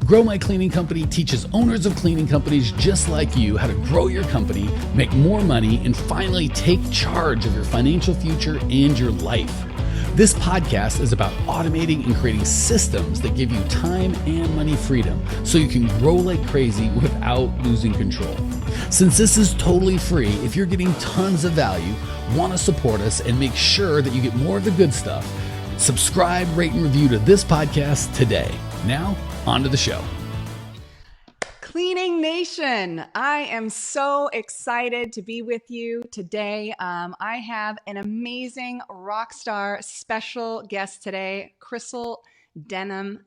Grow My Cleaning Company teaches owners of cleaning companies just like you how to grow your company, make more money, and finally take charge of your financial future and your life. This podcast is about automating and creating systems that give you time and money freedom so you can grow like crazy without losing control. Since this is totally free, if you're getting tons of value, want to support us, and make sure that you get more of the good stuff, subscribe, rate, and review to this podcast today. Now, on to the show. Cleaning Nation, I am so excited to be with you today. I have an amazing rock star special guest today, Krystal Denham.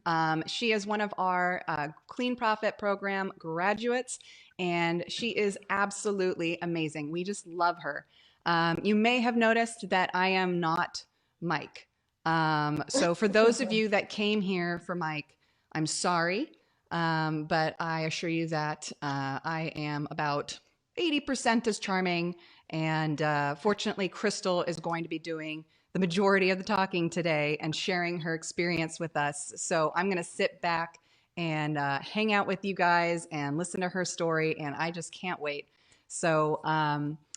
She is one of our Clean Profit Program graduates, and she is absolutely amazing. We just love her. You may have noticed that I am not Mike. So for those of you that came here for Mike, I'm sorry. But I assure you that I am about 80% as charming. And fortunately, Krystal is going to be doing the majority of the talking today and sharing her experience with us. So I'm going to sit back and hang out with you guys and listen to her story. And I just can't wait. So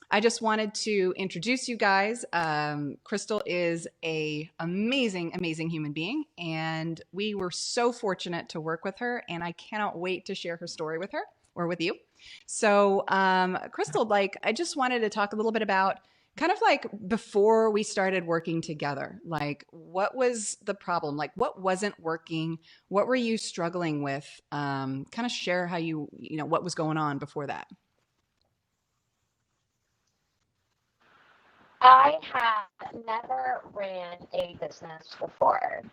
I just wanted to introduce you guys. Krystal is an amazing, amazing human being, and we were so fortunate to work with her, and I cannot wait to share her story with her or with you. So Krystal, I just wanted to talk a little bit about kind of before we started working together, what was the problem? What wasn't working? What were you struggling with? Kind of share how what was going on before that. I had never ran a business before,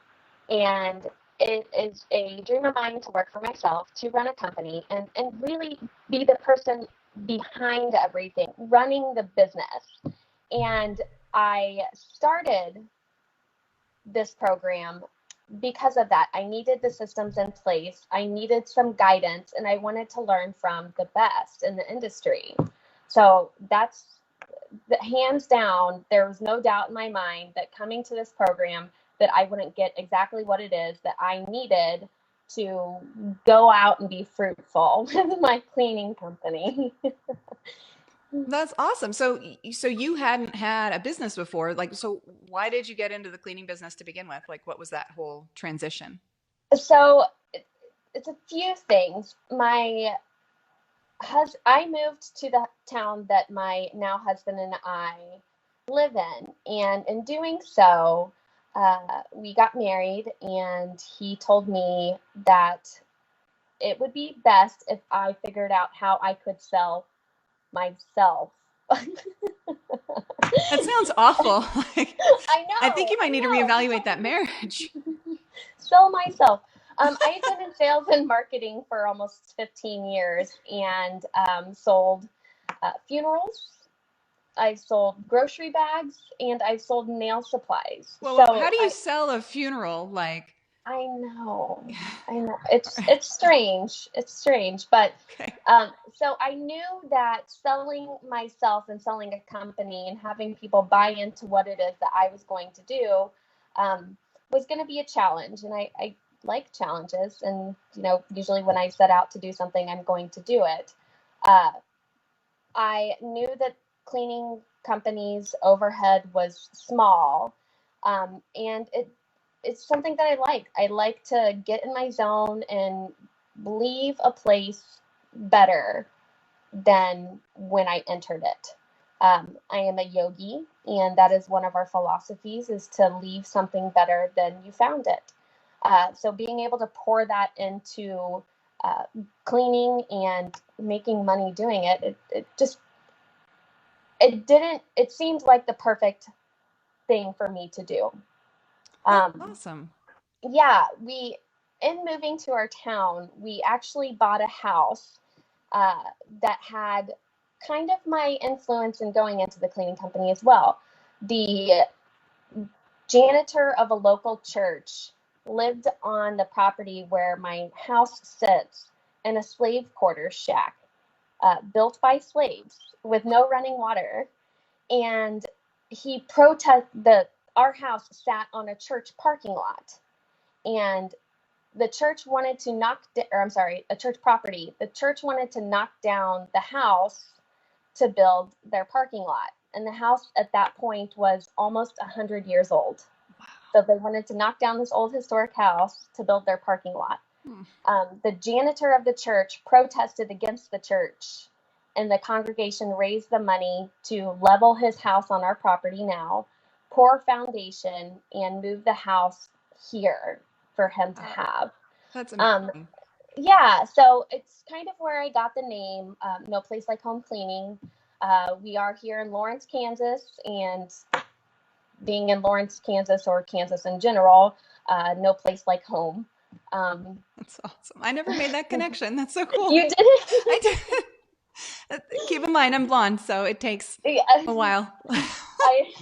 and it is a dream of mine to work for myself, to run a company, and really be the person behind everything, running the business. And I started this program because of that. I needed the systems in place, I needed some guidance, and I wanted to learn from the best in the industry. So that's hands down, there was no doubt in my mind that coming to this program that I wouldn't get exactly what it is that I needed to go out and be fruitful with my cleaning company. That's awesome. So you hadn't had a business before. So why did you get into the cleaning business to begin with? What was that whole transition? So it's a few things. I moved to the town that my now husband and I live in, and in doing so, we got married, and he told me that it would be best if I figured out how I could sell myself. That sounds awful. I know. I think you might need to reevaluate that marriage. Sell myself. I've been in sales and marketing for almost 15 years and sold funerals. I've sold grocery bags, and I've sold nail supplies. Well, so how do you sell a funeral? I know. It's strange. It's strange, but okay. So I knew that selling myself and selling a company and having people buy into what it is that I was going to do was going to be a challenge, and I like challenges, and usually when I set out to do something, I'm going to do it. I knew that cleaning companies' overhead was small, and it's something that I like. I like to get in my zone and leave a place better than when I entered it. I am a yogi, and that is one of our philosophies, is to leave something better than you found it. So being able to pour that into cleaning and making money doing it, it seemed like the perfect thing for me to do. Awesome. Yeah, in moving to our town, we actually bought a house that had kind of my influence in going into the cleaning company as well. The janitor of a local church lived on the property where my house sits, in a slave quarters shack built by slaves with no running water. And our house sat on a church parking lot. And the church wanted to a church property. The church wanted to knock down the house to build their parking lot. And the house at that point was almost 100 years old. Wow. So they wanted to knock down this old historic house to build their parking lot. The janitor of the church protested against the church, and the congregation raised the money to level his house on our property now, pour foundation, and move the house here for him to have. That's amazing. Yeah, so it's kind of where I got the name, No Place Like Home Cleaning. We are here in Lawrence, Kansas, and being in Lawrence, Kansas, or Kansas in general, no place like home. That's awesome. I never made that connection. That's so cool. You did it? I did. Keep in mind, I'm blonde, so it takes a while. I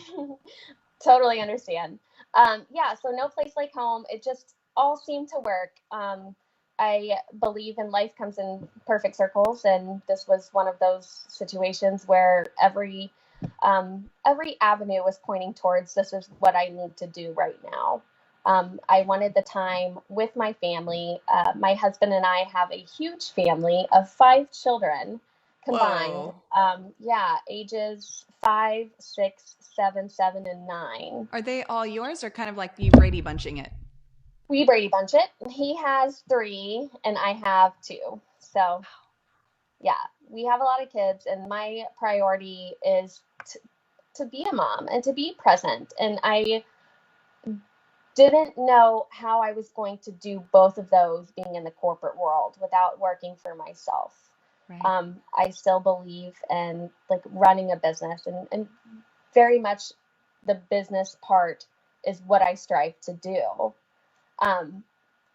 totally understand. Yeah, so no place like home. It just all seemed to work. I believe in life comes in perfect circles, and this was one of those situations where every avenue was pointing towards this is what I need to do right now. I wanted the time with my family. My husband and I have a huge family of 5 children combined. Yeah, ages 5, 6, 7, 7, and 9. Are they all yours, or kind of like you Brady bunching it? We Brady bunch it. He has 3 and I have 2. So yeah, we have a lot of kids, and my priority is to be a mom and to be present. And I didn't know how I was going to do both of those being in the corporate world without working for myself. Right. I still believe in like running a business, and very much the business part is what I strive to do.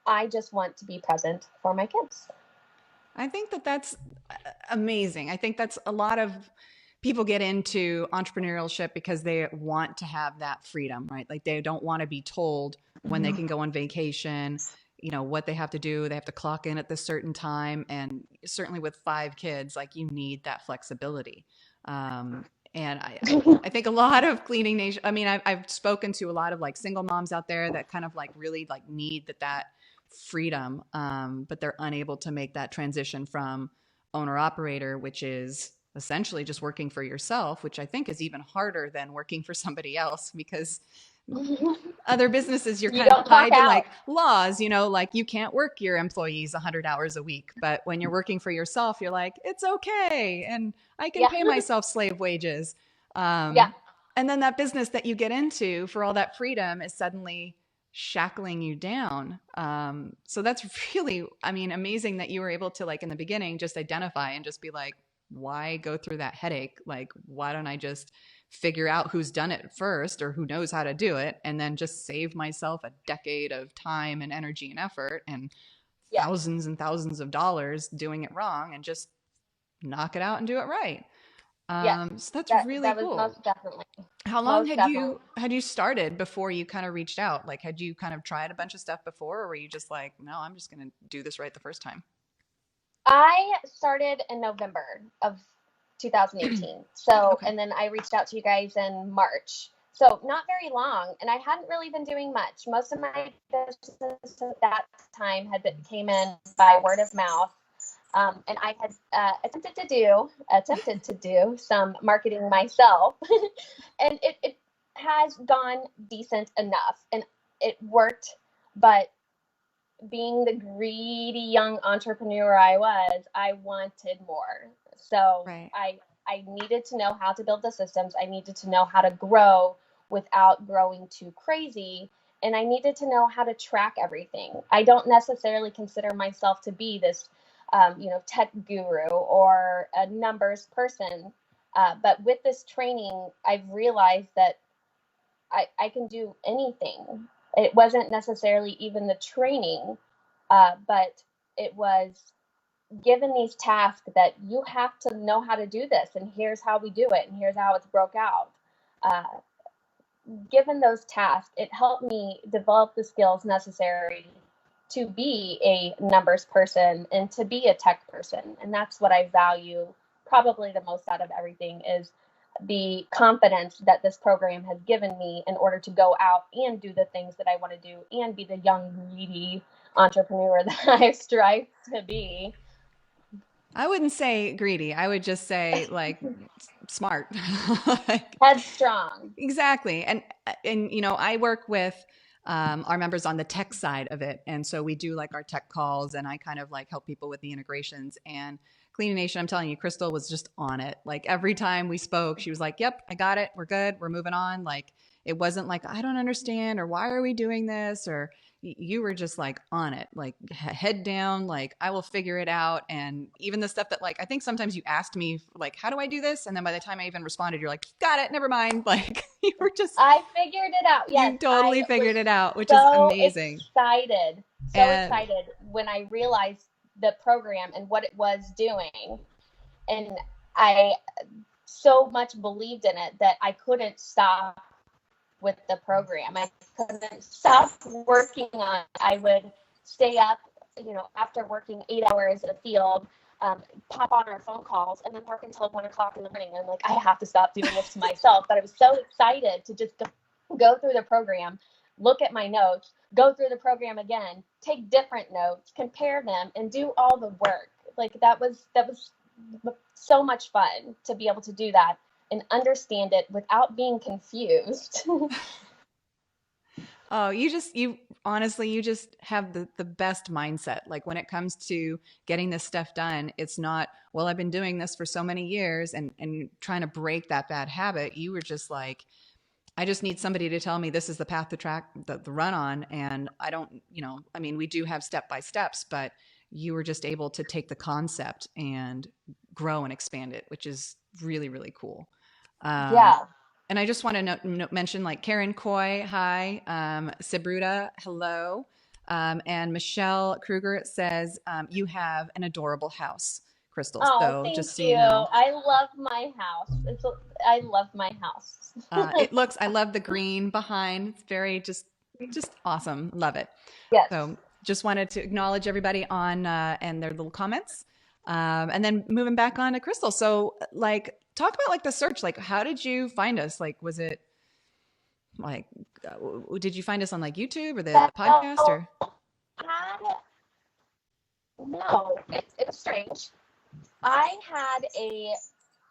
I just want to be present for my kids. I think that that's amazing. I think that's a lot of people get into entrepreneurship because they want to have that freedom, right? Like they don't want to be told when they can go on vacation, you know, what they have to do. They have to clock in at this certain time. And certainly with 5 kids, like you need that flexibility. And I think a lot of Cleaning Nation, I mean, I've spoken to a lot of like single moms out there that kind of like really like need that freedom, but they're unable to make that transition from owner operator, which is essentially just working for yourself, which I think is even harder than working for somebody else, because other businesses, you're kind of tied to like laws, you know, like you can't work your employees 100 hours a week. But when you're working for yourself, you're like, it's okay. And I can pay myself slave wages. And then that business that you get into for all that freedom is suddenly shackling you down. So that's really, I mean, amazing that you were able to, like, in the beginning, just identify and just be like, why go through that headache? Like, why don't I just figure out who's done it first or who knows how to do it, and then just save myself a decade of time and energy and effort and thousands and thousands of dollars doing it wrong, and just knock it out and do it right. So that's really cool. Most definitely. How long had you started before you kind of reached out? Like, had you kind of tried a bunch of stuff before, or were you just like, no, I'm just going to do this right the first time? I started in November of 2018. So, and then I reached out to you guys in March. So not very long. And I hadn't really been doing much. Most of my business at that time came in by word of mouth. And I had attempted to do some marketing myself. And it has gone decent enough. And it worked. But being the greedy young entrepreneur I wanted more. So I needed to know how to build the systems. I needed to know how to grow without growing too crazy. And I needed to know how to track everything. I don't necessarily consider myself to be this, tech guru or a numbers person. But with this training, I've realized that I can do anything. It wasn't necessarily even the training, but it was given these tasks that you have to know how to do this, and here's how we do it, and here's how it's broke out. Given those tasks, it helped me develop the skills necessary to be a numbers person and to be a tech person. And that's what I value probably the most out of everything, is the confidence that this program has given me in order to go out and do the things that I want to do and be the young, greedy entrepreneur that I strive to be. I wouldn't say greedy. I would just say like smart. Like, Headstrong. exactly. And you know, I work with our members on the tech side of it. And so we do like our tech calls, and I kind of like help people with the integrations. And Cleaning Nation, I'm telling you, Krystal was just on it. Like every time we spoke, she was like, yep, I got it. We're good. We're moving on. Like it wasn't like, I don't understand, or why are we doing this? Or you were just like on it, like head down, like I will figure it out. And even the stuff that like, I think sometimes you asked me like, how do I do this? And then by the time I even responded, you're like, got it, never mind. Like you were just, I figured it out. Yes, you totally figured it out, which is so amazing. Excited when I realized the program and what it was doing. And I so much believed in it that I couldn't stop with the program. I couldn't stop working on it. I would stay up, you know, after working 8 hours in the field, pop on our phone calls, and then work until 1 o'clock in the morning. And I'm like, I have to stop doing this to myself. But I was so excited to just go through the program, look at my notes, go through the program again, take different notes, compare them, and do all the work. Like that was so much fun to be able to do that and understand it without being confused. Oh, you honestly, you just have the best mindset. Like when it comes to getting this stuff done, it's not, well, I've been doing this for so many years and trying to break that bad habit. You were just like, I just need somebody to tell me this is the path to track the run on. And I don't, you know, I mean, we do have step by steps, but you were just able to take the concept and grow and expand it, which is really, really cool. Yeah. And I just want to mention like Karen Coy, hi, Sabruta, hello. And Michelle Kruger says, you have an adorable house, Krystal. Oh, so thank just so you. you know. I love my house. I love my house. I love the green behind. It's very just awesome. Love it. Yes. So just wanted to acknowledge everybody on and their little comments. And then moving back on to Krystal. So like, talk about like the search. Like, how did you find us? Like, was it like, did you find us on like YouTube or the podcast or? No, it's strange. I had a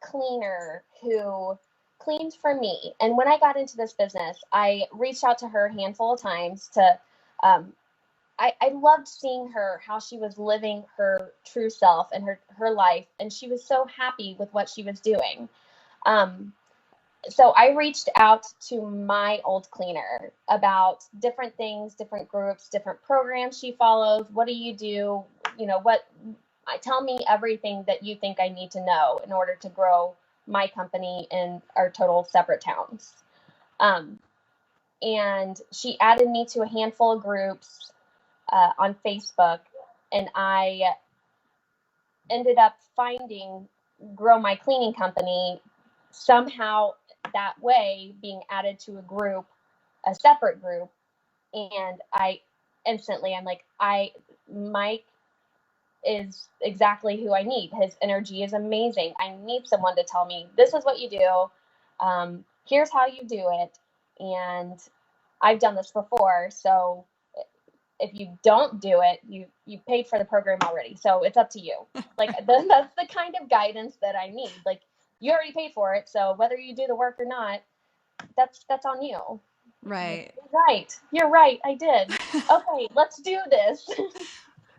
cleaner who cleaned for me. And when I got into this business, I reached out to her a handful of times to, I loved seeing her, how she was living her true self and her life. And she was so happy with what she was doing. So I reached out to my old cleaner about different things, different groups, different programs she follows. What do you do? You know, tell me everything that you think I need to know in order to grow my company in our total separate towns. And she added me to a handful of groups on Facebook, and I ended up finding Grow My Cleaning Company somehow that way, being added to a separate group. And I'm like, Mike is exactly who I need. His energy is amazing. I need someone to tell me, this is what you do. Here's how you do it. And I've done this before. So if you don't do it, you paid for the program already. So it's up to you. Like that's the kind of guidance that I need. Like you already paid for it. So whether you do the work or not, that's on you. Right. You're right. I did. Okay, let's do this.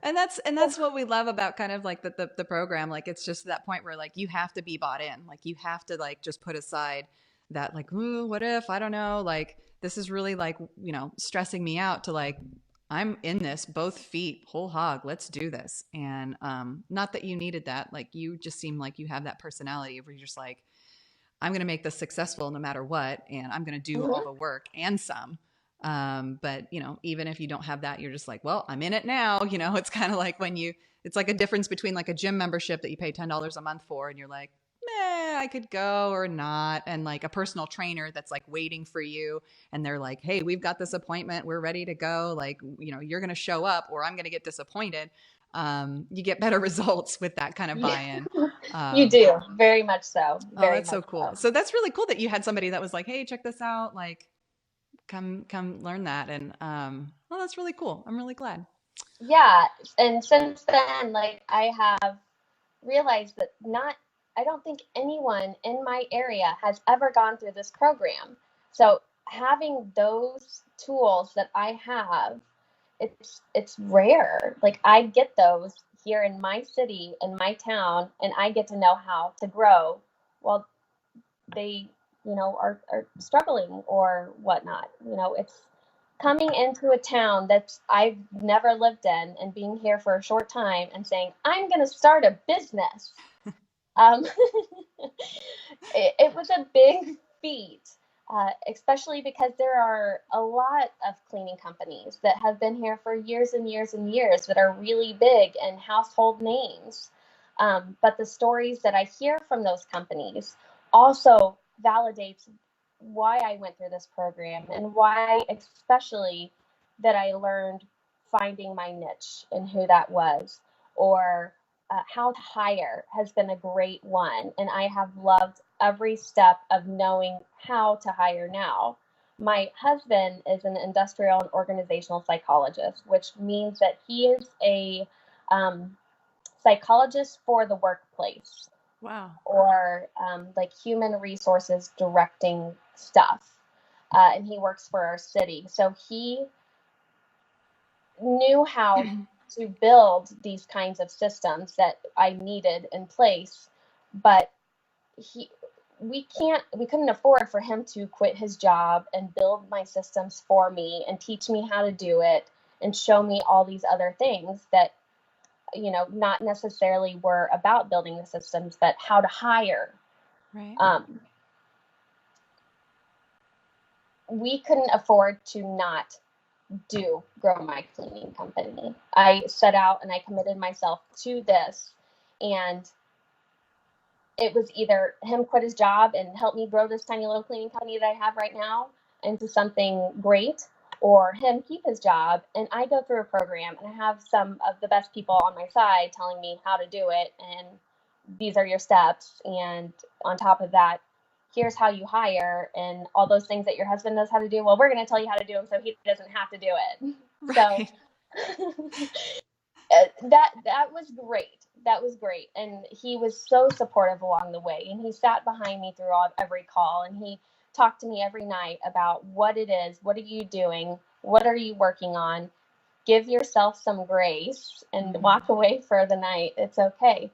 And that's what we love about kind of like the program. Like it's just that point where like you have to be bought in. Like you have to like just put aside that like, ooh, what if, I don't know, like this is really like, you know, stressing me out to like, I'm in this, both feet, whole hog, let's do this. And not that you needed that. Like you just seem like you have that personality where you're just like, I'm going to make this successful no matter what. And I'm going to do all the work and some. But you know, even if you don't have that, you're just like, well, I'm in it now. You know, it's kind of like it's like a difference between like a gym membership that you pay $10 a month for. And you're like, I could go or not. And like a personal trainer that's like waiting for you. And they're like, hey, we've got this appointment. We're ready to go. Like, you know, you're going to show up or I'm going to get disappointed. You get better results with that kind of buy-in. You do. Very much so. That's so cool. So that's really cool that you had somebody that was like, hey, check this out. Like, come learn that. And, well, that's really cool. I'm really glad. Yeah. And since then, like, I have realized that I don't think anyone in my area has ever gone through this program. So having those tools that I have, it's rare. Like, I get those here in my city, in my town, and I get to know how to grow while they, are struggling or whatnot. It's coming into a town that I've never lived in and being here for a short time and saying, I'm going to start a business. Um, it was a big feat, especially because there are a lot of cleaning companies that have been here for years and years and years that are really big and household names. But the stories that I hear from those companies also validates why I went through this program and why, especially, that I learned finding my niche and who that was, or how to hire has been a great one. And I have loved every step of knowing how to hire now. My husband is an industrial and organizational psychologist, which means that he is a psychologist for the workplace. Wow. Or like human resources directing stuff. And he works for our city. So he knew how to build these kinds of systems that I needed in place, but he we couldn't afford for him to quit his job and build my systems for me and teach me how to do it and show me all these other things that not necessarily were about building the systems, but how to hire. Right. We couldn't afford to not grow my cleaning company. I set out and I committed myself to this, and it was either him quit his job and help me grow this tiny little cleaning company that I have right now into something great, or him keep his job and I go through a program and I have some of the best people on my side telling me how to do it, and these are your steps, and on top of that, here's how you hire, and all those things that your husband knows how to do. Well, we're going to tell you how to do them so he doesn't have to do it. Right. So that was great. That was great, and he was so supportive along the way. And he sat behind me through every call, and he talked to me every night about what it is, what are you doing, what are you working on. Give yourself some grace and walk away for the night. It's okay.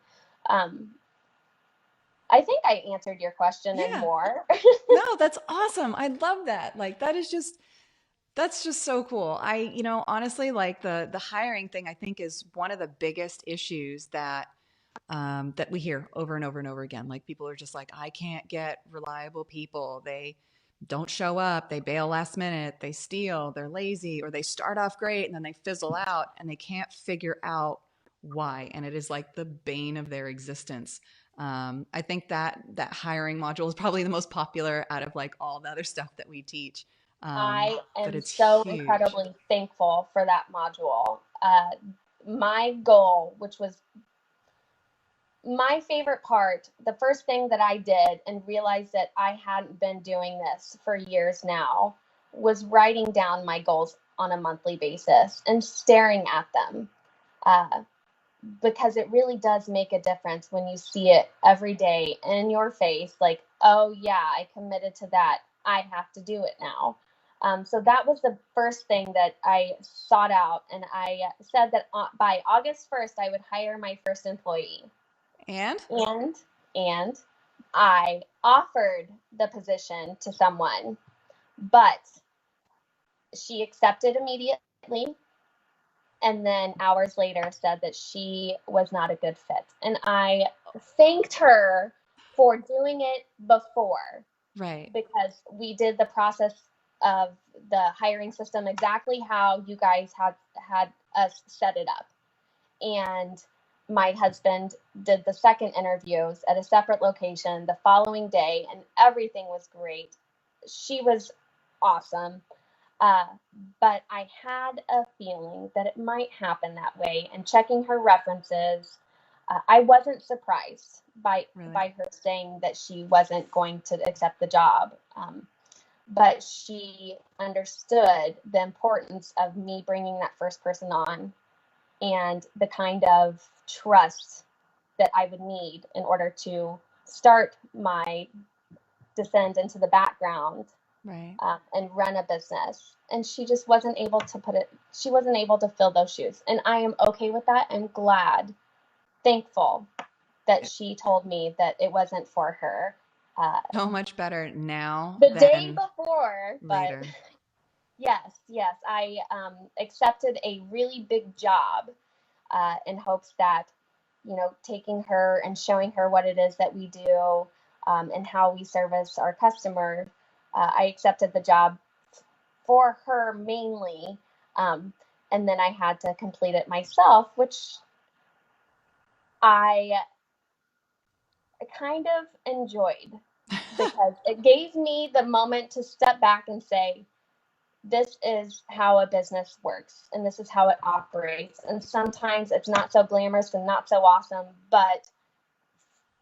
I think I answered your question and Yeah. more. No, that's awesome. I love that. Like that's just so cool. Honestly, like the hiring thing, I think is one of the biggest issues that we hear over and over and over again. Like people are just like, I can't get reliable people. They don't show up. They bail last minute. They steal. They're lazy, or they start off great and then they fizzle out and they can't figure out why. And it is like the bane of their existence. I think that hiring module is probably the most popular out of like all the other stuff that we teach. I But am it's so huge. incredibly thankful for that module. My goal, which was my favorite part, the first thing that I did and realized that I hadn't been doing this for years now, was writing down my goals on a monthly basis and staring at them. Uh, because it really does make a difference when you see it every day in your face, like, oh yeah, I committed to that, I have to do it now. So that was the first thing that I sought out, and I said that by August 1st I would hire my first employee. And And I offered the position to someone, but she accepted immediately, and then hours later said that she was not a good fit. And I thanked her for doing it before, right. because we did the process of the hiring system exactly how you guys had us set it up. And my husband did the second interviews at a separate location the following day, and everything was great. She was awesome. Uh, but I had a feeling that it might happen that way. And checking her references, I wasn't surprised Really. by her saying that she wasn't going to accept the job. But she understood the importance of me bringing that first person on, and the kind of trust that I would need in order to start my descent into the background, Right. and run a business. And she just wasn't able to she wasn't able to fill those shoes. And I am okay with that. I'm glad, thankful that she told me that it wasn't for her. So much better now The day than before, but later. yes, I accepted a really big job in hopes that, taking her and showing her what it is that we do, and how we service our customer. I accepted the job for her mainly, and then I had to complete it myself, which I kind of enjoyed because it gave me the moment to step back and say, this is how a business works and this is how it operates. And sometimes it's not so glamorous and not so awesome, but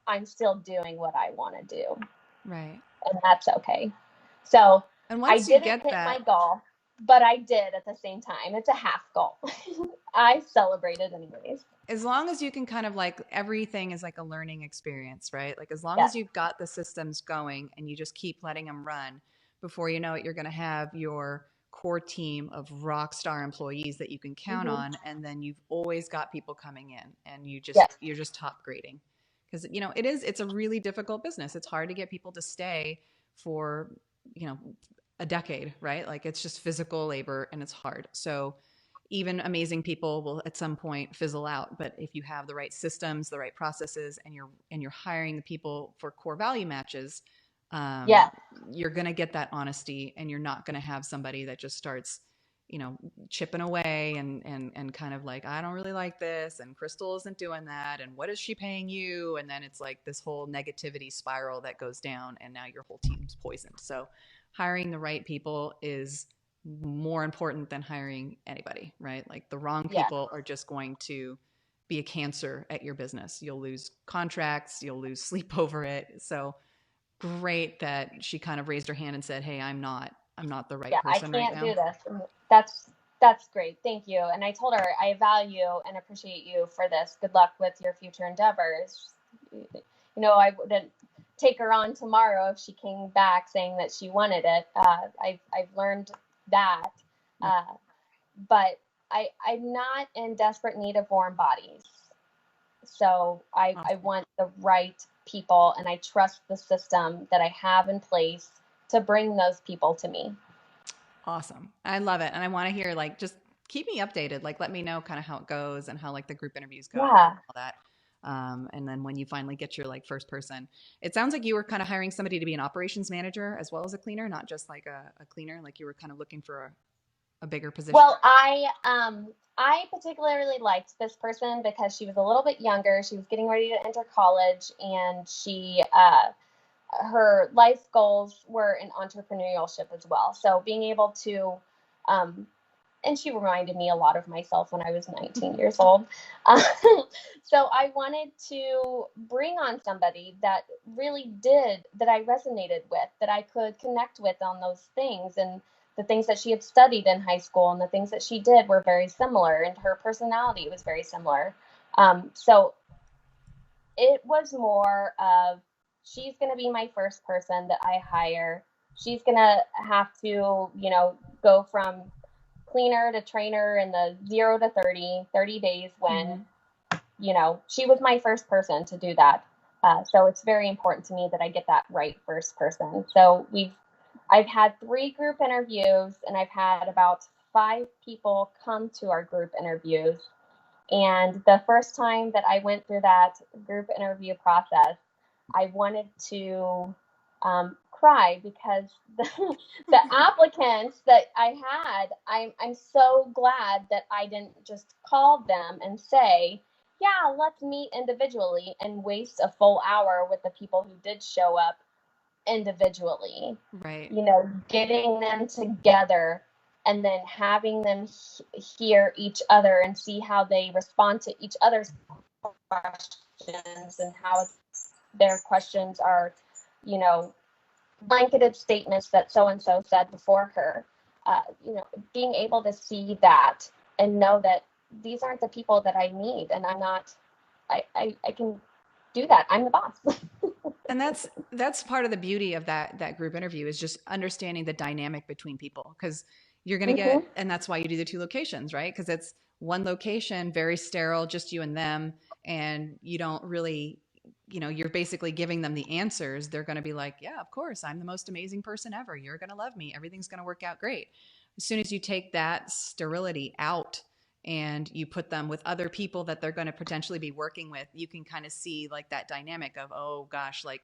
I'm still doing what I want to do. Right. And that's okay. So And I once you didn't get hit that, my goal, but I did at the same time. It's a half goal. I celebrated anyways. as long as you can kind of like, everything is like a learning experience, right? Like as long Yes. as you've got the systems going and you just keep letting them run, before you know it, you're going to have your core team of rock star employees that you can count on. And then you've always got people coming in and Yes. you're just top grading. Because, it's a really difficult business. It's hard to get people to stay for, a decade, right? Like it's just physical labor and it's hard. So even amazing people will at some point fizzle out. But if you have the right systems, the right processes, and you're hiring the people for core value matches, you're going to get that honesty, and you're not going to have somebody that just starts, chipping away and kind of like, I don't really like this, and Krystal isn't doing that, and what is she paying you? And then it's like this whole negativity spiral that goes down, and now your whole team's poisoned. So hiring the right people is more important than hiring anybody, right? Like the wrong people are just going to be a cancer at your business. You'll lose contracts, you'll lose sleep over it. So great that she kind of raised her hand and said, hey, I'm not the right person right now. I can't do this. That's great. Thank you. And I told her, I value and appreciate you for this. Good luck with your future endeavors. I wouldn't take her on tomorrow if she came back saying that she wanted it. I've learned that. But I'm not in desperate need of warm bodies. So I want the right people, and I trust the system that I have in place to bring those people to me. Awesome. I love it. And I want to hear, like, just keep me updated. Like, let me know kind of how it goes and how like the group interviews go and all that. And then when you finally get your like first person, it sounds like you were kind of hiring somebody to be an operations manager as well as a cleaner, not just like a cleaner. Like you were kind of looking for a bigger position. Well, I particularly liked this person because she was a little bit younger. She was getting ready to enter college, and her life goals were in entrepreneurship as well. So being able to, and she reminded me a lot of myself when I was 19 years old. So I wanted to bring on somebody that really that I resonated with, that I could connect with on those things. And the things that she had studied in high school and the things that she did were very similar, and her personality was very similar. So it was more of, she's going to be my first person that I hire. She's going to have to, go from cleaner to trainer in the 0 to 30 days when, she was my first person to do that. So it's very important to me that I get that right first person. So I've had 3 group interviews, and I've had about 5 people come to our group interviews. And the first time that I went through that group interview process, I wanted to cry because the applicants that I had, I'm so glad that I didn't just call them and say, yeah, let's meet individually, and waste a full hour with the people who did show up individually. Right. Getting them together and then having them hear each other and see how they respond to each other's questions, and how their questions are, blanketed statements that so-and-so said before her. Being able to see that and know that these aren't the people that I need, and I'm not, I can do that. I'm the boss. And that's part of the beauty of that group interview, is just understanding the dynamic between people, because you're going to get, Hmm. and that's why you do the 2 locations, right? Because it's one location, very sterile, just you and them, and you don't really, you're basically giving them the answers. They're going to be like, yeah, of course, I'm the most amazing person ever. You're going to love me. Everything's going to work out great. As soon as you take that sterility out and you put them with other people that they're going to potentially be working with, you can kind of see like that dynamic of, oh gosh, like,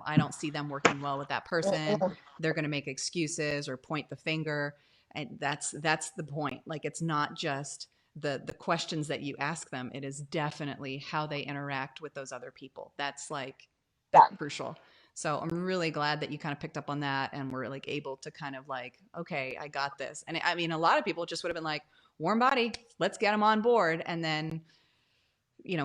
I don't see them working well with that person. They're going to make excuses or point the finger. And that's the point. Like, it's not just the questions that you ask them. It is definitely how they interact with those other people. That's like, Yeah. that's crucial. So I'm really glad that you kind of picked up on that and were like able to kind of like, okay, I got this. And I mean, a lot of people just would have been like, warm body, let's get them on board. And then,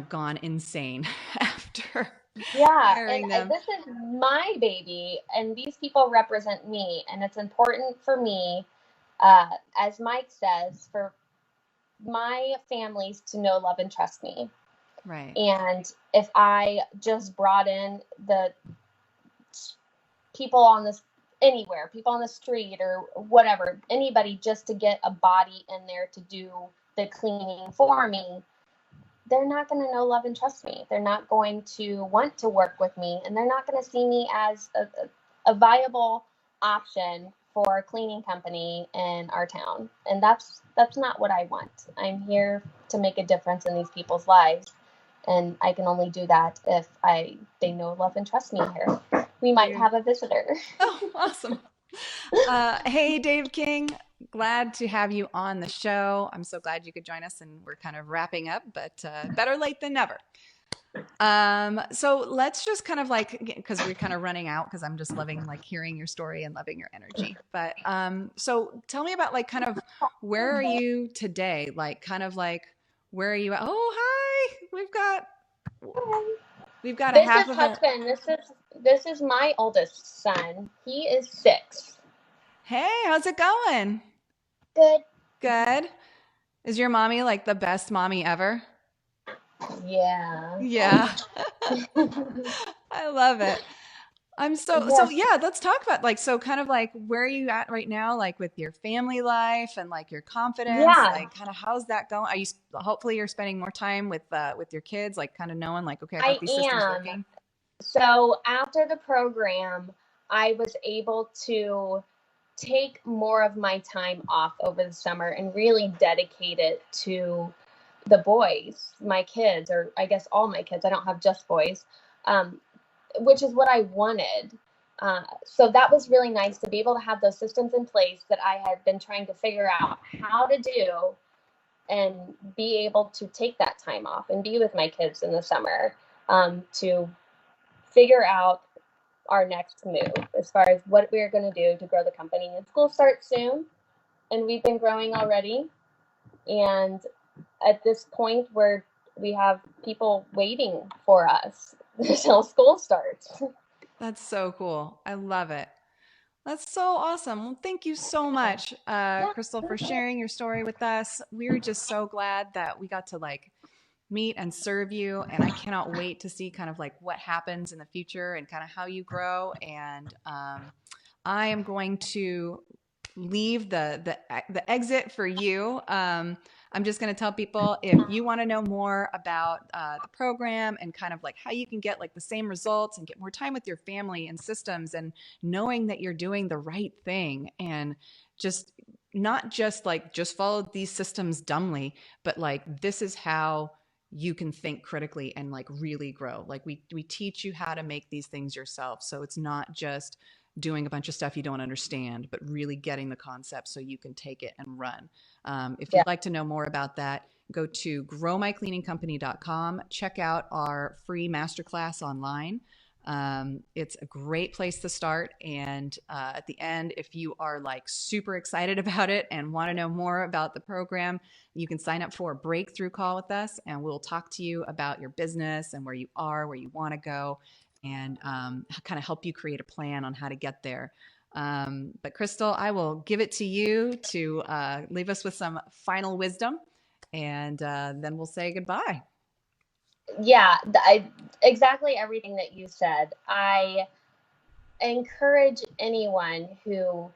gone insane after Yeah, and hiring them. this is my baby, and these people represent me, and it's important for me, as Mike says, for my families to know, love, and trust me. Right. And if I just brought in the people on this anywhere, people on the street or whatever, anybody just to get a body in there to do the cleaning for me, they're not going to know, love, and trust me. They're not going to want to work with me, and they're not going to see me as a viable option for a cleaning company in our town. And that's not what I want. I'm here to make a difference in these people's lives, and I can only do that if they know, love, and trust me here. We might have a visitor. Oh, awesome. Hey, Dave King. Glad to have you on the show. I'm so glad you could join us, and we're kind of wrapping up, but better late than never. So let's just kind of like, because we're kind of running out, because I'm just loving like hearing your story and loving your energy. But so tell me about like kind of where are you today? Like kind of like where are you at? Oh, hi. We've got a This half is of a. husband. This is my oldest son. He is 6. Hey, how's it going? Good. Good. Is your mommy like the best mommy ever? Yeah. Yeah. I love it. So Yes. yeah, let's talk about like, so kind of like where are you at right now, like with your family life and like your confidence, Yeah. like kind of how's that going? Are you, hopefully you're spending more time with your kids, like kind of knowing like, okay, I got I these systems am. working. So after the program, I was able to take more of my time off over the summer and really dedicate it to the boys, my kids, or I guess all my kids. I don't have just boys, which is what I wanted. So that was really nice to be able to have those systems in place that I had been trying to figure out how to do, and be able to take that time off and be with my kids in the summer, to figure out our next move as far as what we're going to do to grow the company. And school starts soon, and we've been growing already. And at this point where we have people waiting for us until school starts. That's so cool. I love it. That's so awesome. Well, thank you so much, Krystal, for sharing your story with us. We're just so glad that we got to like meet and serve you. And I cannot wait to see kind of like what happens in the future and kind of how you grow. And I am going to leave the exit for you. I'm just going to tell people, if you want to know more about the program and kind of like how you can get like the same results and get more time with your family and systems, and knowing that you're doing the right thing, and just not just like just follow these systems dumbly, but like this is how you can think critically and like really grow. Like we teach you how to make these things yourself. So it's not just doing a bunch of stuff you don't understand, but really getting the concept so you can take it and run. If you'd like to know more about that, go to growmycleaningcompany.com. Check out our free masterclass online. It's a great place to start. And at the end, if you are like super excited about it and want to know more about the program, you can sign up for a breakthrough call with us, and we'll talk to you about your business and where you are, where you want to go, and kind of help you create a plan on how to get there. But Krystal, I will give it to you to leave us with some final wisdom and then we'll say goodbye. Yeah, exactly everything that you said. I encourage anyone who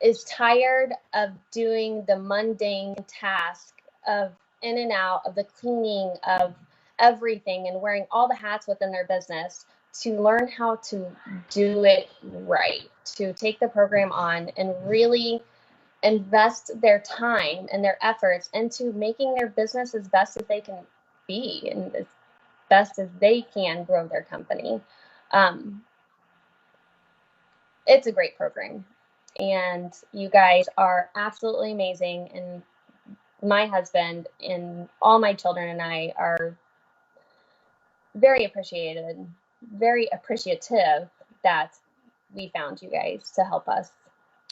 is tired of doing the mundane task of in and out of the cleaning of everything and wearing all the hats within their business to learn how to do it right, to take the program on and really invest their time and their efforts into making their business as best as they can be and as best as they can grow their company. It's a great program. And you guys are absolutely amazing. And my husband and all my children and I are very appreciative that we found you guys to help us.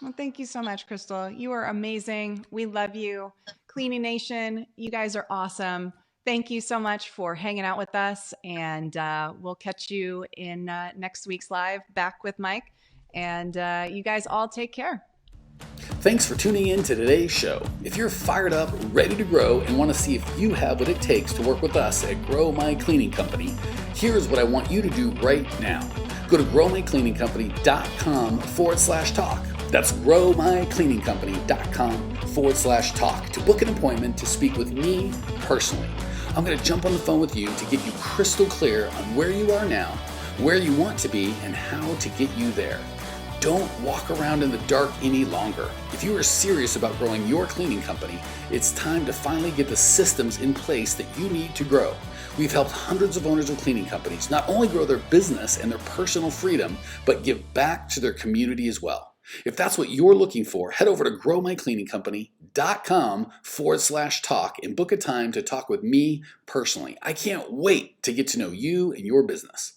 Well, thank you so much, Krystal. You are amazing. We love you. Cleaning Nation, you guys are awesome. Thank you so much for hanging out with us. And we'll catch you in next week's live back with Mike. And you guys all take care. Thanks for tuning in to today's show. If you're fired up, ready to grow, and want to see if you have what it takes to work with us at Grow My Cleaning Company, here's what I want you to do right now. Go to growmycleaningcompany.com/talk. That's growmycleaningcompany.com/talk to book an appointment to speak with me personally. I'm going to jump on the phone with you to get you crystal clear on where you are now, where you want to be, and how to get you there. Don't walk around in the dark any longer. If you are serious about growing your cleaning company, it's time to finally get the systems in place that you need to grow. We've helped hundreds of owners of cleaning companies not only grow their business and their personal freedom, but give back to their community as well. If that's what you're looking for, head over to growmycleaningcompany.com/talk and book a time to talk with me personally. I can't wait to get to know you and your business.